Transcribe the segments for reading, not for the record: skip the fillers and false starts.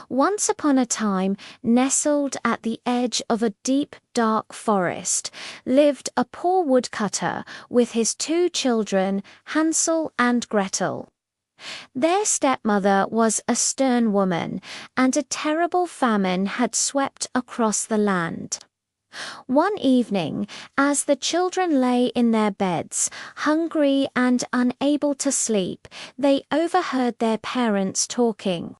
Once upon a time, nestled at the edge of a deep, dark forest, lived a poor woodcutter with his two children, Hansel and Gretel. Their stepmother was a stern woman, and a terrible famine had swept across the land. One evening, as the children lay in their beds, hungry and unable to sleep, they overheard their parents talking.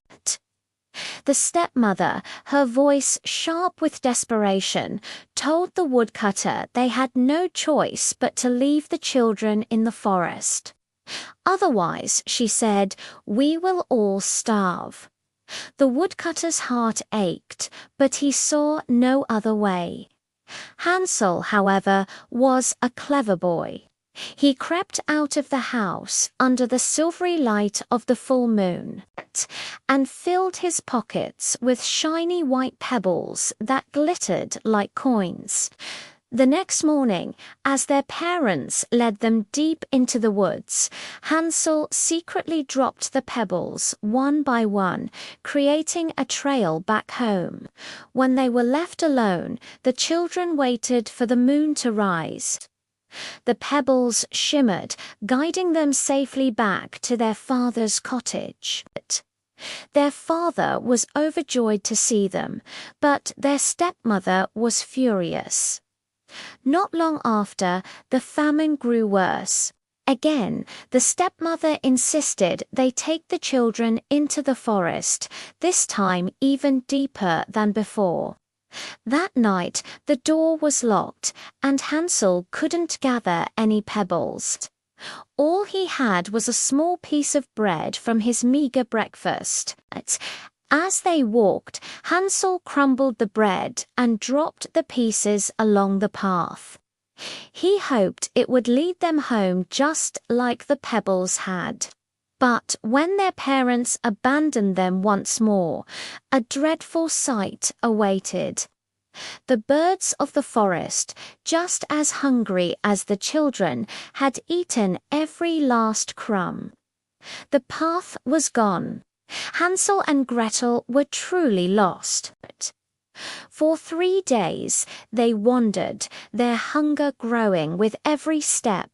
The stepmother, her voice sharp with desperation, told the woodcutter they had no choice but to leave the children in the forest. Otherwise, she said, we will all starve. The woodcutter's heart ached, but he saw no other way. Hansel, however, was a clever boy. He crept out of the house under the silvery light of the full moon and filled his pockets with shiny white pebbles that glittered like coins. The next morning, as their parents led them deep into the woods, Hansel secretly dropped the pebbles one by one, creating a trail back home. When they were left alone, the children waited for the moon to rise. The pebbles shimmered, guiding them safely back to their father's cottage. Their father was overjoyed to see them, but their stepmother was furious. Not long after, the famine grew worse. Again, the stepmother insisted they take the children into the forest, this time even deeper than before. That night, the door was locked, and Hansel couldn't gather any pebbles. All he had was a small piece of bread from his meager breakfast. As they walked, Hansel crumbled the bread and dropped the pieces along the path. He hoped it would lead them home just like the pebbles had. But when their parents abandoned them once more, a dreadful sight awaited. The birds of the forest, just as hungry as the children, had eaten every last crumb. The path was gone. Hansel and Gretel were truly lost. For 3 days they wandered, their hunger growing with every step.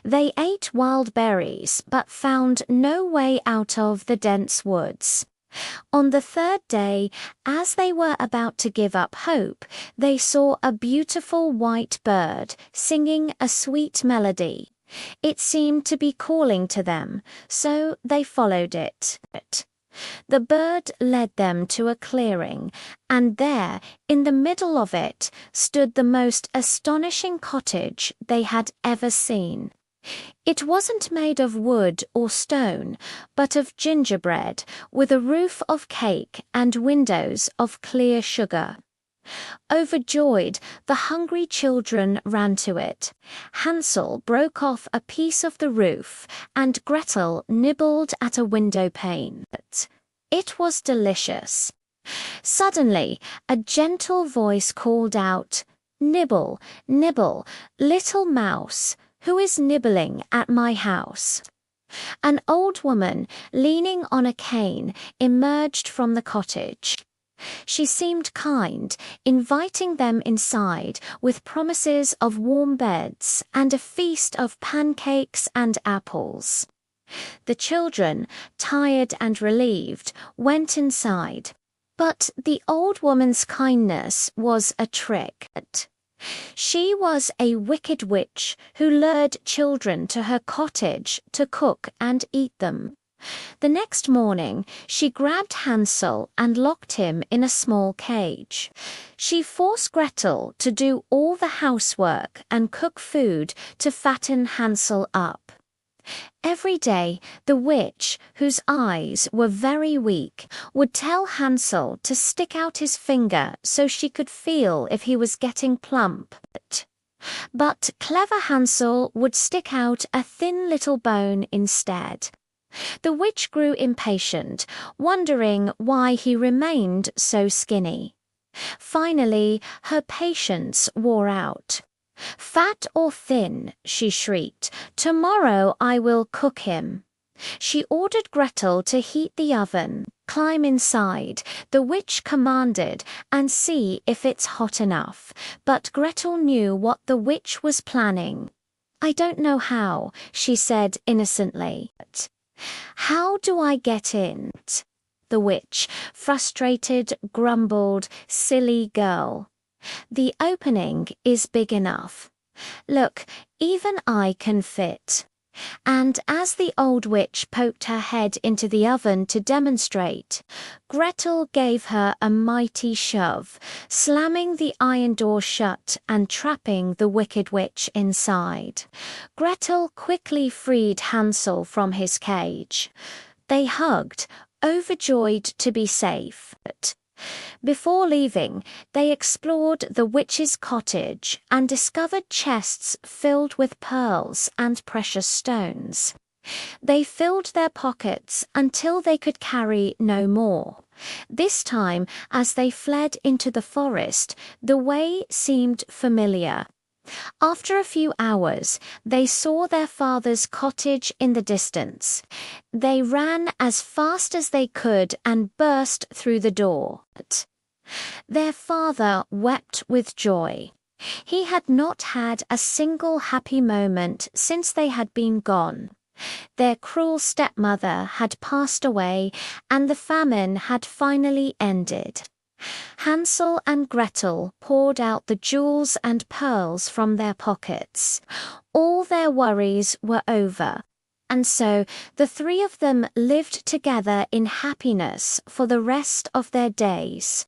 They ate wild berries, but found no way out of the dense woods. On the 3rd day, as they were about to give up hope, they saw a beautiful white bird singing a sweet melody. It seemed to be calling to them, so they followed it. The bird led them to a clearing, and there, in the middle of it, stood the most astonishing cottage they had ever seen. It wasn't made of wood or stone, but of gingerbread, with a roof of cake and windows of clear sugar. Overjoyed, the hungry children ran to it. Hansel broke off a piece of the roof, and Gretel nibbled at a window pane. It was delicious. Suddenly, a gentle voice called out, "Nibble, nibble, little mouse, who is nibbling at my house?" An old woman, leaning on a cane, emerged from the cottage. She seemed kind, inviting them inside with promises of warm beds and a feast of pancakes and apples. The children, tired and relieved, went inside. But the old woman's kindness was a trick. She was a wicked witch who lured children to her cottage to cook and eat them. The next morning, she grabbed Hansel and locked him in a small cage. She forced Gretel to do all the housework and cook food to fatten Hansel up. Every day, the witch, whose eyes were very weak, would tell Hansel to stick out his finger so she could feel if he was getting plump. But clever Hansel would stick out a thin little bone instead. The witch grew impatient, wondering why he remained so skinny. Finally, her patience wore out. "Fat or thin," she shrieked, "tomorrow I will cook him." She ordered Gretel to heat the oven, climb inside, the witch commanded, and see if it's hot enough. But Gretel knew what the witch was planning. "I don't know how," she said innocently. "How do I get in?" The witch, frustrated, grumbled, "Silly girl. The opening is big enough. Look, even I can fit." And as the old witch poked her head into the oven to demonstrate, Gretel gave her a mighty shove, slamming the iron door shut and trapping the wicked witch inside. Gretel quickly freed Hansel from his cage. They hugged, overjoyed to be safe. Before leaving, they explored the witch's cottage and discovered chests filled with pearls and precious stones. They filled their pockets until they could carry no more. This time, as they fled into the forest, the way seemed familiar. After a few hours, they saw their father's cottage in the distance. They ran as fast as they could and burst through the door. Their father wept with joy. He had not had a single happy moment since they had been gone. Their cruel stepmother had passed away, and the famine had finally ended. Hansel and Gretel poured out the jewels and pearls from their pockets. All their worries were over, and so the three of them lived together in happiness for the rest of their days.